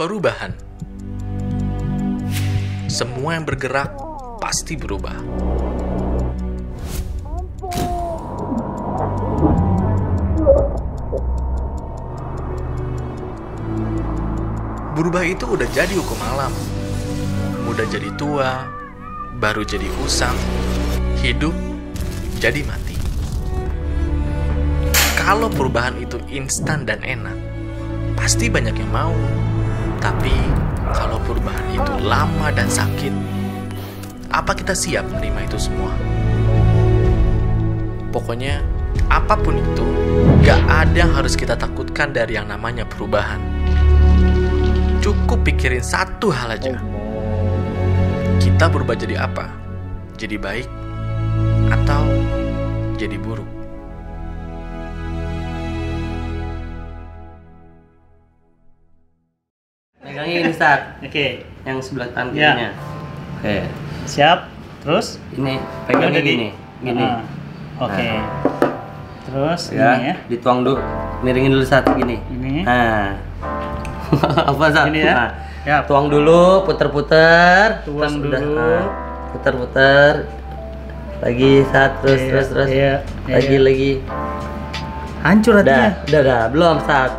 Perubahan. Semua yang bergerak pasti berubah. Berubah itu udah jadi hukum alam. Muda jadi tua, baru jadi usang, hidup jadi mati. Kalau perubahan itu instan dan enak, pasti banyak yang mau. Tapi kalau perubahan itu lama dan sakit, apa kita siap menerima itu semua? Pokoknya, apapun itu, gak ada yang harus kita takutkan dari yang namanya perubahan. Cukup pikirin satu hal aja. Kita berubah jadi apa? Jadi baik atau jadi buruk? Megangin ini Ustaz. Oke. Yang sebelah kanan Ya. kirinya. Oke. Siap. Terus? Ini pegangnya Udah gini. Gini. Oke. Terus Ya, ini ya. dituang dulu. Miringin dulu Ustaz gini. Ini. Nah. Apa Ustaz? Ini ya. Nah, Ya. tuang dulu, puter-puter. Tuang Terus udah. dulu. Nah, puter-puter. Lagi Ustaz, terus Iya, terus terus. iya, Lagi iya. lagi. Hancur hatinya. Udah, belum Ustaz.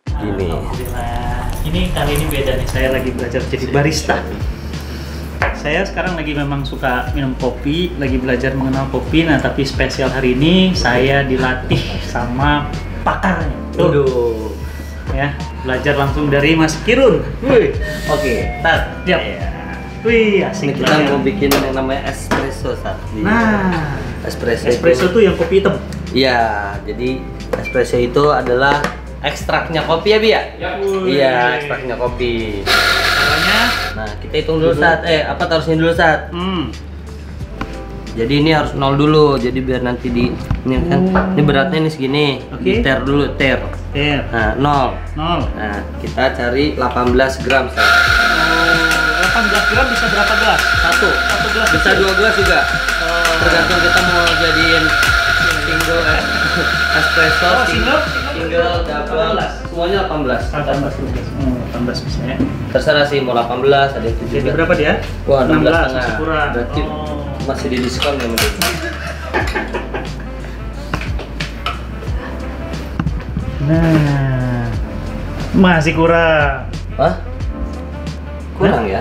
Gini. Alhamdulillah. Ini kali ini beda nih. Saya lagi belajar jadi barista. Saya sekarang lagi memang suka minum kopi, lagi belajar mengenal kopi. Nah, tapi spesial hari ini saya dilatih sama pakarnya. Waduh. Ya, belajar langsung dari Mas Kirun. Wih. Oke, Ustaz. Siap. Wih, asik Ini kita banget. mau bikin yang namanya espresso Ustaz. Nah, Espresso tuh yang kopi hitam. Iya, jadi espresso itu adalah ekstraknya kopi ya, Bi ya? Iya, ekstraknya kopi. Caranya, Nah, kita hitung dulu saat taruh sini dulu saat. Jadi ini harus 0 dulu. Jadi biar nanti ini kan ini beratnya ini segini. Oke. Ter dulu, ter. Nah, 0. 0. Nah, kita cari 18 gram saat. 18 gram bisa berapa gelas? Satu. 1 gelas Bisa 2 gelas juga. Tergantung kita mau jadiin single espresso, Oh, single, double, semuanya 18. 18 bisa ya. Terserah sih mau 18 ada itu Jadi juga. berapa dia? Wah, 16 masih setengah. kurang. Berarti masih di diskon ya menurut. Nah, masih kurang. Hah? Kurang ya?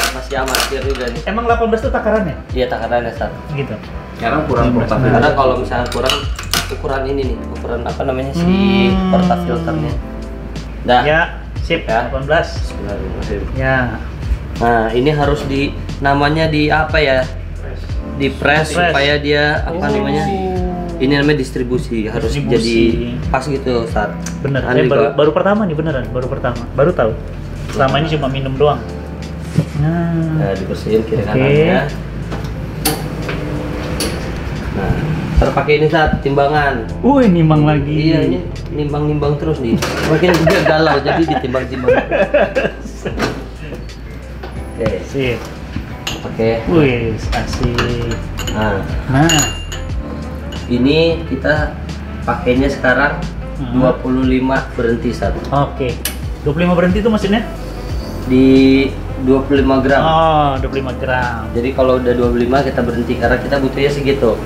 Masih amatir juga nih. Emang 18 itu takarannya? Iya takarannya satu. Gitu. Sekarang kurang portable. Karena kalau misalnya kurang ukuran ini nih, ukuran apa namanya si porta filternya. Dah. Ya, sip Ya. 18. Bismillahirrahmanirrahim. Ya. Nah, ini harus namanya di apa ya? Di press Press. supaya dia apa namanya? Ini namanya distribusi, harus Distribusi. jadi pas gitu saat. Bener. Nah, Saya ini baru, Pak. baru pertama nih beneran, baru pertama. Baru tahu. Selama ini cuma minum doang. Nah, Nah, dibersihin kiri Oke. kanannya. Nah, terpakai ini saat timbangan. nimbang lagi. Iya, ini nimbang-nimbang terus nih. Makin dia galau jadi ditimbang-timbang. Oke, Sip. pakai. Wih, asik. Nah, Nah, ini kita pakainya sekarang 25 berhenti satu. oke. 25 berhenti itu maksudnya? Di 25 gram. Oh, 25 gram. Jadi kalau udah 25 kita berhenti karena kita butuhnya segitu.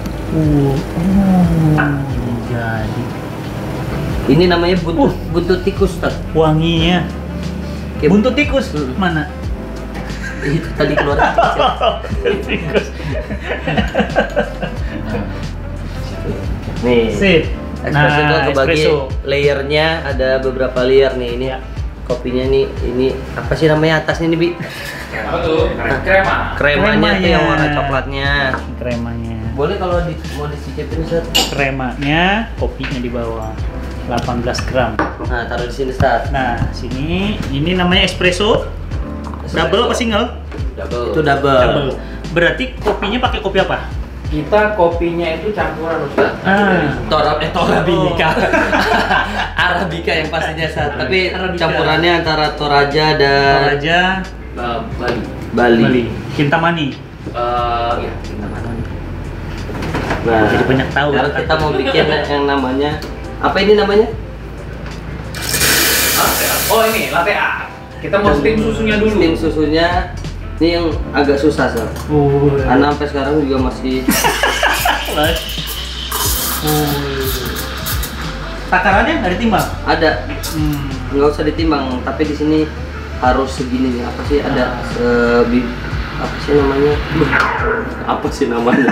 Jadi Ini namanya buntut tikus, Ustaz. wanginya. Kayak- Buntut tikus mana? Itu tadi keluar. Tikus. Nih. Sip. Espresso itu kebagi espresso. layernya ada beberapa layer nih. Ini Ya. kopinya nih, ini apa sih namanya atasnya nih, Bi? Apa tuh? Krema. Kremanya tuh yang warna Kremanya. coklatnya. Kremanya. Boleh kalau mau dicicipin, Ustaz. Kremanya, kopinya di bawah. 18 gram. Nah, taruh di sini, Ustaz. Nah, sini ini namanya espresso. Double apa single? Double. Itu double. Double. Berarti kopinya pakai kopi apa? Kita kopinya itu campuran Ustaz. Torabika. Arabica yang pastinya Ustaz. Tapi Arabica. campurannya antara Toraja dan Toraja, Bali. Bali. Kintamani. Ya, kita mana nih? Nah, Jadi banyak tahu. sekarang kita mau bikin yang namanya apa ini namanya? Oh ini latte art. Kita mau steam susunya dulu. Steam susunya ini yang agak susah Sar. Karena sampai sekarang juga masih Takarannya nggak ditimbang? ada. Nggak usah ditimbang, tapi di sini harus segini nih. Apa sih ada apa sih namanya? Apa sih namanya?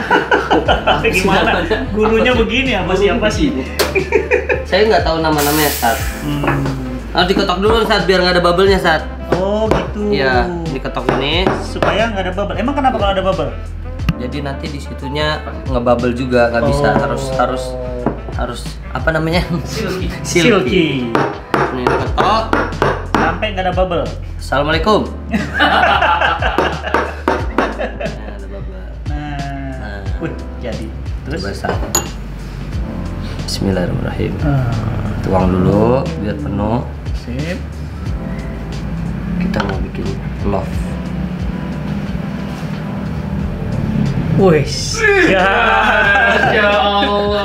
Gimana? Gurunya begini apa sih? Saya nggak tahu nama-namanya Sat. Harus diketok dulu Sat biar nggak ada bubble-nya Sat. Oh gitu. Iya, diketok ini. Supaya nggak ada bubble. Emang kenapa kalau ada bubble? Jadi nanti di situnya ngebubble juga nggak bisa. Harus apa namanya? Silky. Ini diketok. Sampai nggak ada bubble. Assalamualaikum. Nah, ada bubble. Nah. Jadi. Terus? Coba Sat. Bismillahirrahmanirrahim. Tuang dulu biar penuh. Sip. Kita mau bikin love. Wes. Ya. Masya Allah.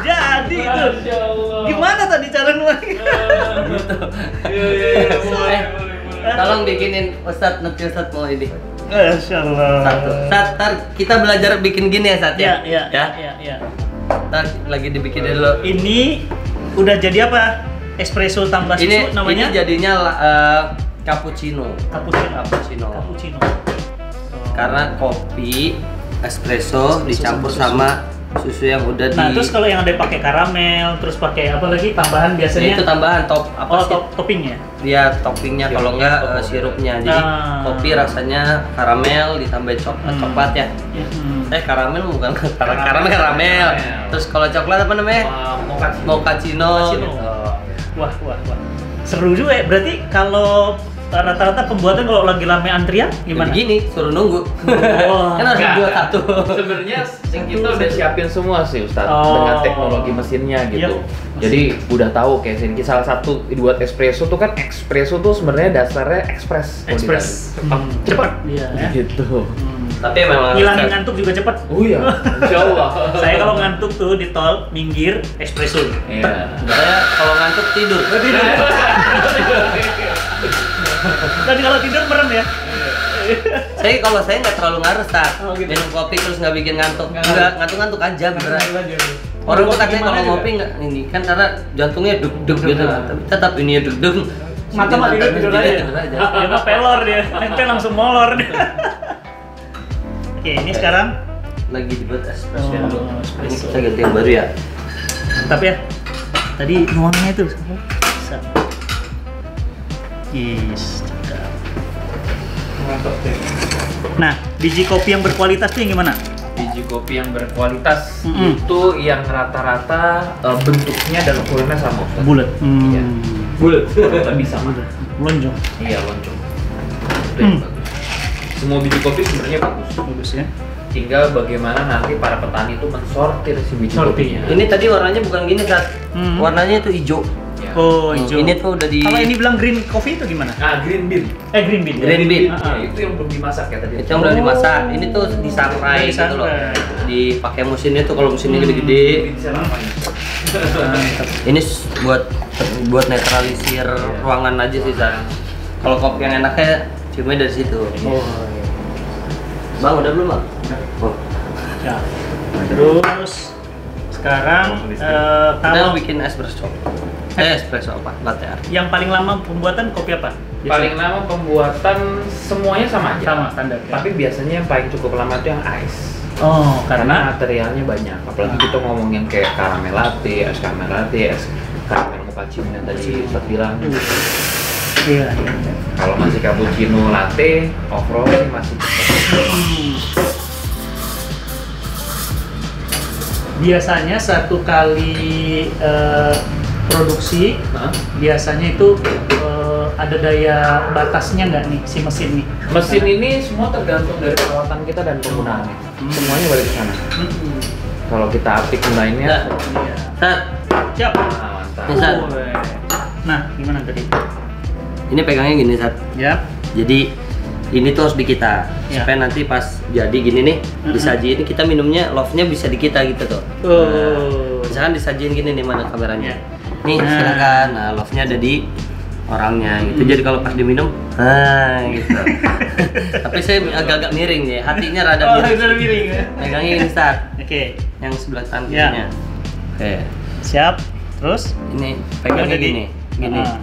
Jadi itu. Masya Allah. Gimana tadi cara nuangnya? Boleh. Tolong bikinin Ustadz, nanti Ustadz mau ini. Masya Allah. Satu. Sat, tar kita belajar bikin gini ya Sat ya. Ya. Ntar lagi dibikinin dulu. Ini udah jadi apa? Espresso tambah susu namanya? Ini jadinya cappuccino. Cappuccino. Karena kopi espresso dicampur sama susu yang udah Nah, terus kalau yang ada pakai karamel, terus pakai apa lagi tambahan biasanya? itu tambahan Toppingnya. Dia toppingnya kalau enggak sirupnya. Jadi kopi rasanya karamel ditambahin coklat ya. Karamel bukan karamel. Terus kalau coklat apa namanya? Mochaccino. Gitu. Wah. Seru juga ya. Berarti kalau rata-rata pembuatan kalau lagi rame antrian gimana? Gini, suruh nunggu. Kan harus buat satu. Sebenarnya kita udah siapin semua sih Ustadz dengan teknologi mesinnya gitu. Yep. Jadi udah tahu kayak sini salah satu buat espresso tuh kan espresso tuh sebenarnya dasarnya ekspres. Cepat. Iya. Gitu. Tapi memang Ngilangin ngantuk juga cepat. Oh iya, Insya Allah. Saya kalau ngantuk tuh di tol minggir espresso. Iya. saya kalau ngantuk tidur. Dan kalau tidur merem ya. Kalau saya nggak terlalu ngaruh Sat. Oh, gitu. Minum kopi terus nggak bikin ngantuk. Nggak ngantuk aja beneran. Orang tuh katanya kalau ngopi nggak ini kan karena jantungnya deg-deg gitu kan. Tapi tetap ini deg-deg. Mata mah tidur aja. Dia mah pelor dia. Nempel langsung molor dia. Oke, ini sekarang lagi dibuat espresso dulu. Ini espresso. kita ganti yang baru ya. mantap ya. Tadi nuangnya itu bisa. Yes, cakep. Nah, biji kopi yang berkualitas itu yang gimana? Biji kopi yang berkualitas Mm-mm. itu yang rata-rata bentuknya dan ukurannya sama. Ustaz. Bulat. Iya. Bulat. Lebih sama. Lonjong. Iya, loncong. Itu yang bagus. Semua biji kopi sebenarnya bagus. Bagus ya. Tinggal bagaimana nanti para petani itu mensortir si biji Sortir. kopinya. Ini tadi warnanya bukan gini Sat. Warnanya itu hijau. Ya. Oh, hijau. Ini tuh udah di. Kalau ini bilang green coffee itu gimana? Nah, green bean. Green bean. Green bean. Ya, itu yang belum dimasak ya tadi. Itu yang udah dimasak. Ini tuh disangrai gitu loh. Dipakai mesinnya tuh kalau mesinnya gede-gede. Bisa namanya. Ini buat netralisir ruangan aja sih Sat. Kalau kopi yang enaknya ciumnya dari situ. Oh. Bang, udah belum Bang? Oh. Ya. Terus sekarang Kita kalau bikin espresso. Espresso apa? Latte art. yang paling lama pembuatan kopi apa? Paling lama pembuatan semuanya sama aja. Sama standar. Ya? Tapi biasanya yang paling cukup lama itu yang ice. Oh, Karena karena materialnya banyak. Apalagi kita ngomongin kayak caramel latte, es caramel mochaccino yang tadi Ustaz bilang. iya. Kalau masih cappuccino latte, overall sih masih Biasanya satu kali produksi Hah? biasanya itu ada daya batasnya nggak nih si mesin nih? Mesin ini semua tergantung dari perawatan kita dan penggunaannya. Semuanya balik ke sana. Kalau kita apik gunainnya, Iya. Sat, Siap. nah, mantap. Ini, Sat. Nah, gimana tadi? Ini pegangnya gini Sat. Ya. Jadi ini tuh harus di kita Ya. supaya nanti pas jadi gini nih disajiin kita minumnya love-nya bisa di kita gitu tuh. Oh. Misalkan disajiin gini nih, mana kameranya? Ya. Nih silakan. Nah, love-nya ada di orangnya gitu. Jadi kalau pas diminum, gitu. Tapi saya agak-agak miring nih, hatinya rada miring. Udah miring ya. Megangnya ini start, Oke. yang sebelah kanan Ya. kirinya. Oke, Siap. Terus? ini pegangnya Udah gini, gini. Ah,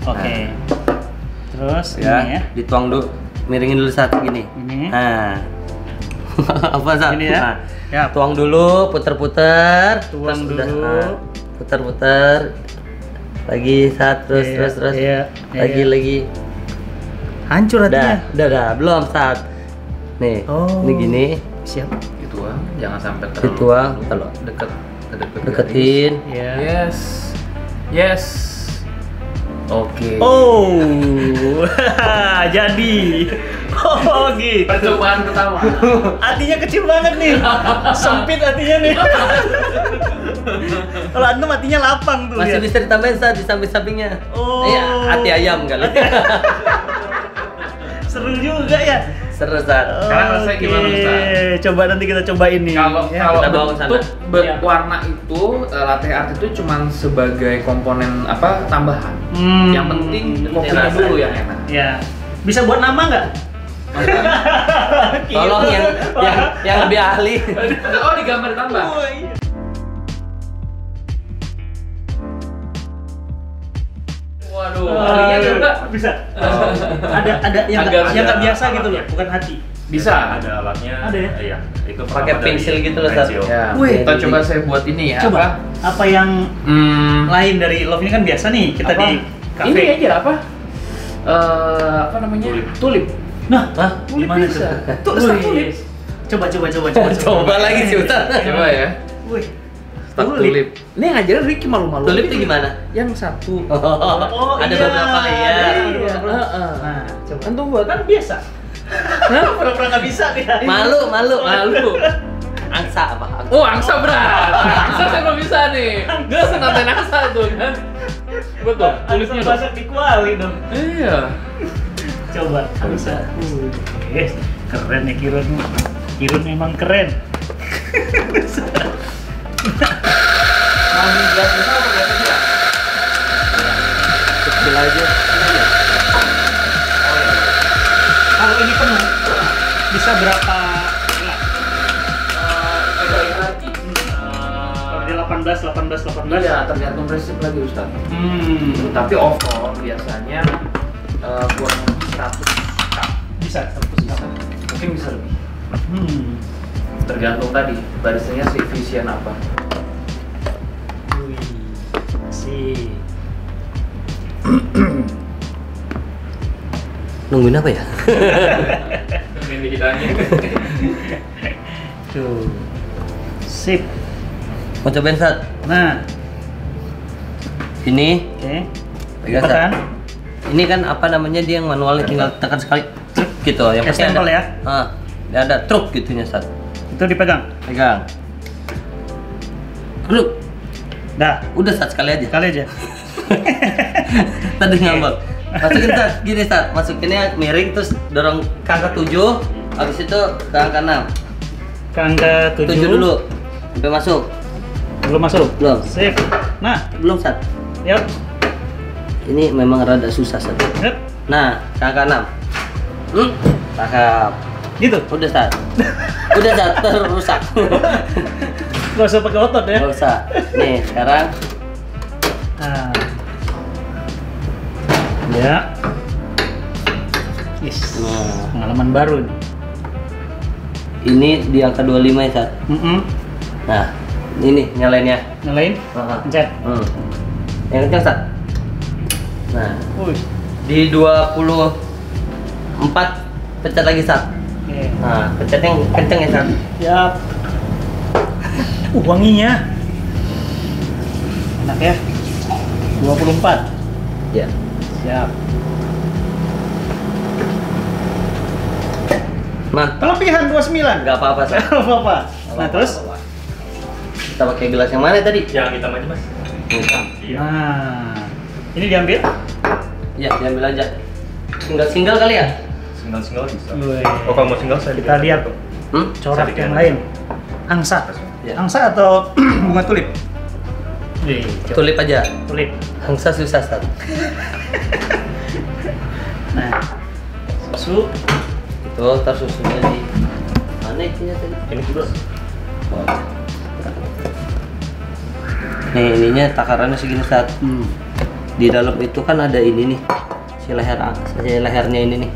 Oke. Terus Ya, ini ya. dituang dulu, miringin dulu satu gini. Ini. Nah, apa saat? Ini ya. Nah, Ya. tuang dulu, puter-puter, Tuang terus udah, dulu. nah, puter-puter, lagi saat terus Iya, terus iya, lagi iya. lagi. Hancur hatinya. Dah, belum saat. Nih, Oh. ini gini, Siap. Dituang, jangan sampai terlalu dituang, kalau deketin. Ya. Yes. Yes. Oke. Oh. Jadi. Oh, gitu. Percobaan pertama. Hatinya kecil banget nih. Sempit hatinya nih. Kalau antum hatinya lapang tuh. Masih lihat. bisa ditambahin saat di samping-sampingnya. Oh. Iya, hati ayam kali. Seru juga ya. Seru saat. Sekarang rasanya gimana, Ustaz? Coba nanti kita cobain nih. Kalau Ya. kalau kita bawa ke sana. bentuk Iya. warna itu latte art itu cuman sebagai komponen apa tambahan. Yang penting kopinya rasa. dulu yang enak. Ya. Bisa buat nama nggak? Tolong yang lebih ahli. Oh, digambar tambah. Oh, iya. Waduh, Oh, ahlinya juga bisa. Oh. Ada yang Agak nggak ada biasa gitu loh, alatnya. bukan hati. bisa. Ada alatnya. Ada ya? Iya, itu Pakai pertama pensil dari gitu loh, Sat. pensil. Ya, Wih. kita coba saya buat ini ya. Coba. Apa yang Hmm, lain dari Love ini kan biasa nih kita apa? di kafe. Ini aja apa? Apa namanya? Tulip. Nah, Hah? gimana Tulip bisa. tuh? Wih. Start tulip. Coba. Coba lagi sih, Ustaz. Coba ya. Wih. Start tulip. Ini yang ngajarin Ricky malu-malu. Tulip itu gimana? Yang satu. Oh, ada iya. beberapa layer. Iya. Heeh. Nah, coba. Antum buat Kan biasa. Hah? Pura-pura nggak bisa dia. Malu. malu. Angsa apa? Oh, angsa berat. Angsa saya belum bisa nih. Nggak senatain angsa tuh kan. Betul. Tulipnya dong. Masak di kuali dong. Iya. Coba. Bisa. Keren ya Kirun. Kirun memang keren. Mau di gelas besar atau gelas kecil? Kecil aja. Kalau ini penuh, bisa berapa gelas? Balik lagi. Kalau dia 18. Iya, tergantung resep lagi Ustaz. Tapi overall biasanya kurang lebih 100 cup. Bisa 100 cup. Mungkin bisa lebih. Tergantung tadi barisannya seefisien apa. Wih, sih. Nungguin apa ya? Ini digitalnya. Tuh. Sip. Mau cobain, Sat? Nah, Ini oke. pegang, Cepat Sat. kan? Ini kan apa namanya, dia yang manualnya tinggal tekan sekali truk gitu. Yang Kayak pasti ada. stempel ya? Dia ada truk gitunya, Sat. Itu dipegang. Pegang. Truk. Dah, Udah, Sat, sekali aja. kali aja. Tadi ngambek. Masukin, Sat. Gini, Sat. Masukinnya miring terus dorong ke angka 7. Habis itu ke angka 6. Ke angka 7. 7 dulu. Sampai masuk. Belum masuk. Belum. Sip. Nah, Belum, Sat. yuk. Ini memang rada susah, Sat. Yuk. Nah, ke angka 6. Cakep. Gitu. Udah, Sat. Udah, Sat. Terusak. Gak usah pakai otot ya. Gak usah. Nih, sekarang Nah. Ya. Yes. Nah. Pengalaman baru nih. ini di angka 25 ya, Sat. Nah, ini nyalainnya. Nyalain. Pencet. Yang kencang, Sat. Nah, Wih. di 24 pencet lagi, Sat. Oke. Nah, pencet yang kencang ya, Sat. Siap. Wanginya. Enak ya. 24. Ya. Siap. Mantap. Kelebihan 29. Nggak apa-apa, Sat. Enggak apa-apa. Nah, Nggak terus? apa-apa. Kita pakai gelas yang mana tadi? Yang hitam aja, Mas. Hitam. Nah. Ini diambil. Ya, diambil aja. Single kali ya? single bisa. Wih. Oh kalau mau single saya Kita lihat corak yang lain. Angsa. Ya. Angsa atau bunga tulip? Wih, coba. Tulip aja. Tulip. Angsa susah Sat. Nah, susu. Itu ntar susunya di mana itunya tadi? Ini juga. Nih ininya takarannya segini Sat. Di dalam itu kan ada ini nih, si lehernya ini nih.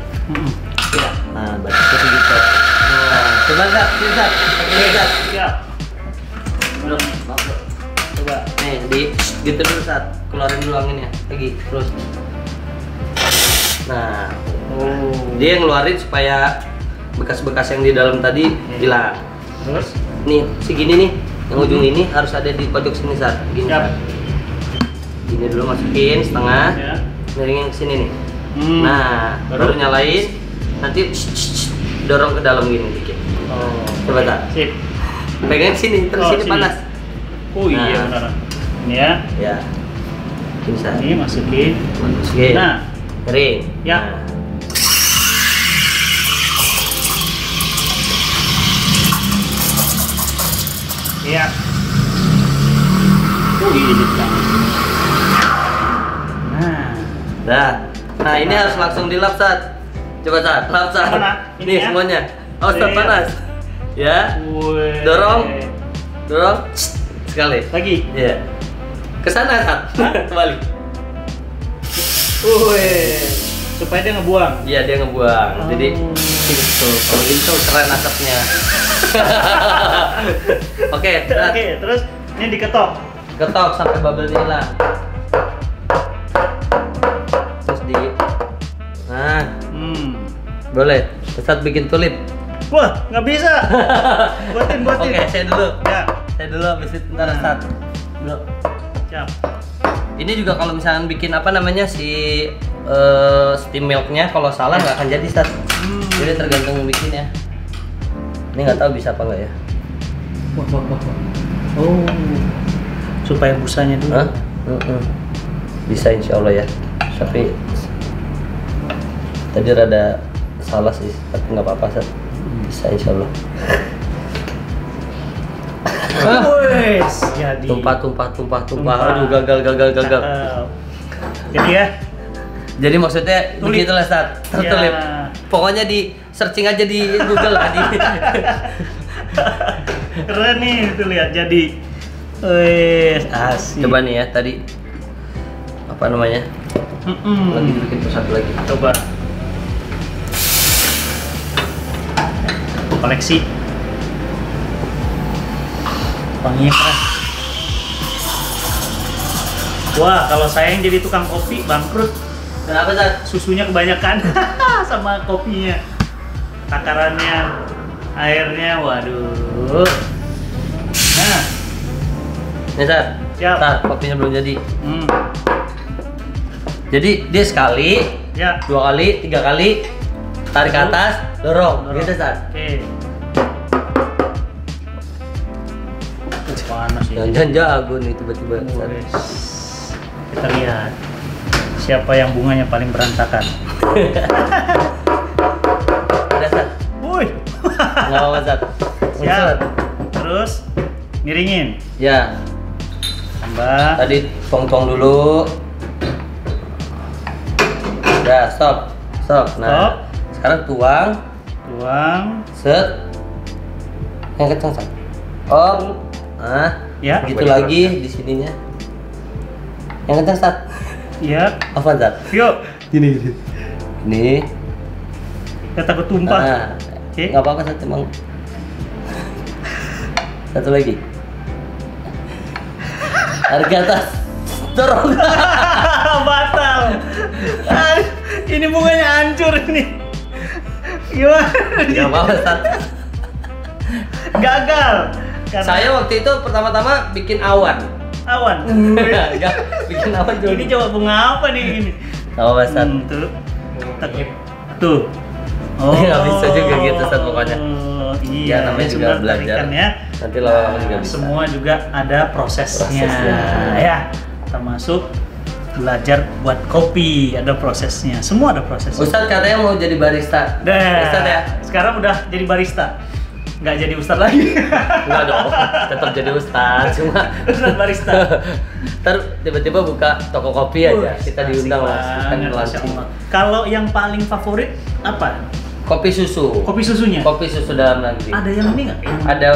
Ya. Nah, batasnya segitu. Nah, coba Sat, Sat. Ya. Coba. Nih, gitu dulu Sat. Keluarin dulu anginnya. Lagi, terus. Nah, dia ngeluarin supaya bekas-bekas yang di dalam tadi hilang. Terus? Nih, segini nih, yang ujung ini harus ada di pojok sini Sat. Gini Siap. Sat. Gini dulu masukin setengah, Ya. miringin ke sini nih. Nah, baru nyalain. Nanti dorong ke dalam gini dikit. Oh. Coba Sat. Sip. Pegang sini, terus Oh, sini sini. panas. Oh iya Nah. benar. Ini ya. Ya. Bisa. Ini masukin. Masukin. Nah, Kering. Ya. Nah. iya. Oh iya jadi banget. Nah, Nah ini harus langsung dilap Sat. Coba Sat, lap Sat. Mana? Ini Nih ya? semuanya. Oh, stop Iya. panas. Ya. wih. Dorong. Dorong. Sekali. Lagi. Iya. Ke sana Sat. Kembali. Wih. Supaya dia ngebuang. Iya dia ngebuang. Oh. Jadi gitu. Kalau gitu keren asapnya. Oke, Sat. Oke, terus ini diketok. Ketok sampai bubble-nya hilang. Terus di. Nah, boleh. Sat bikin tulip. Wah, nggak bisa. Buatin. Oke, saya dulu. Ya. Saya dulu habis itu ntar Sat. Dulu. Siap. Ini juga kalau misalnya bikin apa namanya si steam milknya kalau salah nggak akan jadi Sat. Jadi tergantung bikinnya. Ini nggak tahu bisa apa nggak ya. Wah. Oh. Supaya busanya dulu. Hah? Bisa insya Allah ya. Tapi tadi rada salah sih, tapi nggak apa-apa Sat. Bisa insya Allah. Wes, jadi. Tumpah. Aduh gagal. Cakep. Jadi ya. Jadi maksudnya Tulip. begitulah Sat. Ya. Tulip. Pokoknya di searching aja di Google tadi. Keren nih, tuh lihat jadi. Wes, asik. Coba nih ya tadi apa namanya? Lagi bikin satu lagi. Coba. Koleksi. Wanginya keren. Wah, kalau saya yang jadi tukang kopi bangkrut. Kenapa Sat? Susunya kebanyakan sama kopinya. Takarannya, airnya, waduh. Nah, Nih Sat. Siap. Sat, kopinya belum jadi. hmm. Jadi dia sekali, Ya. 2 kali, 3 kali, tarik ke atas, dorong. Gitu Sat. Oke. Panas ya. Jangan jago nih tiba-tiba Sat. Wes. Kita lihat siapa yang bunganya paling berantakan. Udah Sat. Wih. Nggak apa-apa Sat. Siap. Terus miringin. Ya, Tambah. tadi tuang-tuang dulu. Udah, stop. Nah, sekarang tuang, set. Yang kencang Sat. Nah, Ya. gitu lagi di sininya. Yang kencang Sat. Ya. Apa Sat? Yuk. Gini. Ini. Kita takut tumpah. Nah, Oke. nggak apa-apa Sat emang. Satu lagi. Tarik ke atas. Dorong. Batal. Ini bunganya hancur ini. Gimana? Nggak apa-apa Sat. Gagal. Karena Saya waktu itu pertama-tama bikin awan. awan. Enggak, bikin awan dulu. Ini coba bunga apa nih ini? Nggak apa-apa Sat. Tuh. Tuh. Nggak bisa juga gitu, Sat, pokoknya. Iya, Ya, namanya juga sebenarnya belajar. tarikan ya. Nanti lama-lama juga bisa. Semua juga ada prosesnya. Prosesnya. Ya, termasuk belajar buat kopi, ada prosesnya, semua ada prosesnya. Ustadz katanya mau jadi barista. Ustadz ya? Sekarang udah jadi barista, nggak jadi ustadz lagi. Enggak dong, tetap jadi ustadz, cuma Ustadz barista. ntar tiba-tiba buka toko kopi aja, kita diundang langsung. Kalau yang paling favorit apa? Kopi susu. Kopi susunya? Kopi susu dalam negeri. Ada yang ini nggak? Ada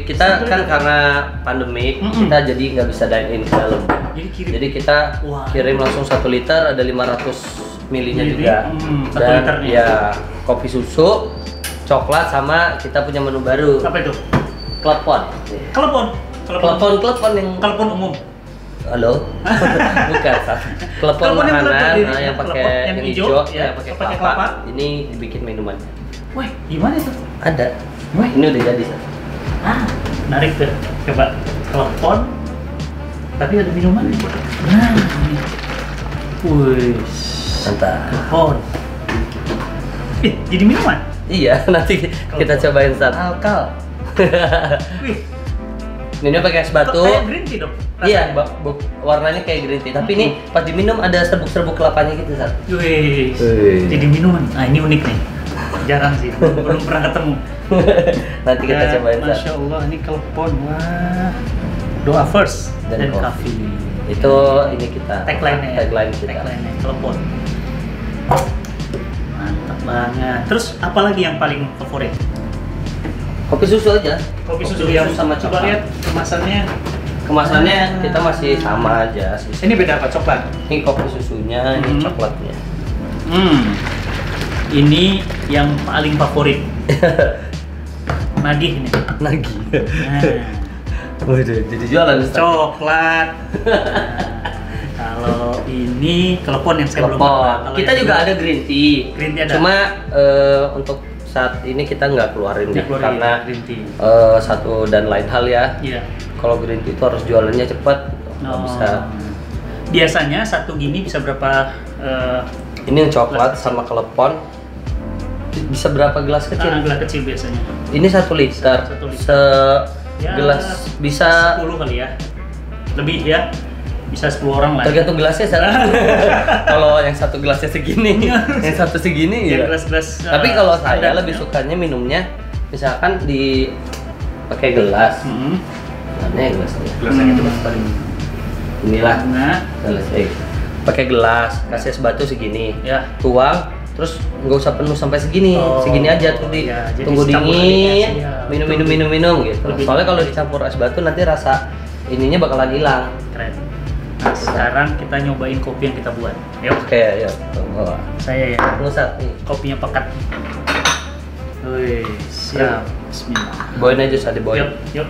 kita kan karena pandemi, kita jadi nggak bisa dine in ke dalam. Jadi kita kirim langsung 1 liter, ada 500 milinya juga. 1 Dan liternya. ya kopi susu, coklat, sama kita punya menu baru. Apa itu? Klepon. Klepon yang Telepon umum. halo. Bukan, klepon makanan yang pakai yang hijau, ya, yang pakai kelapa. kelapa. Ini dibikin minuman. Wah, gimana itu? Ada. Wah, Ini udah jadi. menarik tuh. Coba telepon, tapi ada minuman. Nah, ini. Wih, Mantap. telepon. Jadi minuman? Iya, nanti kita cobain saat. Alkal. Wih, Ini pakai es batu. kayak green tea dong. Iya, warnanya kayak green tea. Tapi ini pas diminum ada serbuk-serbuk kelapanya gitu, Sat. Wih, Wih. jadi minuman. Nah, ini unik nih. Jarang sih, belum pernah ketemu. Nanti kita Dan, cobain, Sat. Masya Allah, ini telepon. Wah, doa first dan kopi. coffee. Itu ini kita. Tagline-nya ya? Tagline kita. Tagline-nya, telepon. Mantap banget. Terus apa lagi yang paling favorit? Kopi susu aja. Kopi susu yang sama coba coklat. lihat kemasannya. Kemasannya kita masih sama aja sih. Ini beda apa? Coklat. Ini kopi susunya, ini coklatnya. Ini yang paling favorit. Nagih ini. Lagi. Nah, Waduh, jadi jualan Ustaz. coklat. Kalau ini telepon yang saya belum Telepon. pernah. Kalau Kita yang juga dulu- ada green tea. Green tea ada. Cuma untuk saat ini kita nggak keluarin deh, Keluarin karena green tea. satu dan lain hal ya. Iya. Kalau green tea itu harus jualannya cepat, nggak bisa. Biasanya satu gini bisa berapa? Ini yang coklat sama klepon bisa berapa gelas kecil? Gelas kecil biasanya. Ini 1 liter. 1 liter. Ya, Gelas bisa 10 kali ya. Lebih ya. Bisa 10 orang lah. tergantung gelasnya. Kalau yang satu gelasnya segini, yang satu segini Yang ya. gelas-gelas. Tapi kalau saya standar, lebih ya. sukanya minumnya misalkan di pakai gelas. Mana ya gelasnya? Gelas yang itu mas paling. Inilah Nah, gelas. Pakai gelas, kasih es batu segini. ya. Tuang, terus nggak usah penuh sampai segini, Oh, segini aja tuh ya, jadi tunggu campur dingin, lagi es, ya. minum gitu. Lebih- Soalnya kalau dicampur es batu nanti rasa ininya bakalan hilang. Keren. Nah, sekarang kita nyobain kopi yang kita buat. Yuk. Oke, ayo. Oh, Saya ya. Nusat nih. Kopinya pekat. Wih, siap. Bismillah. Boin aja, Ustaz, diboin. Yuk, yuk.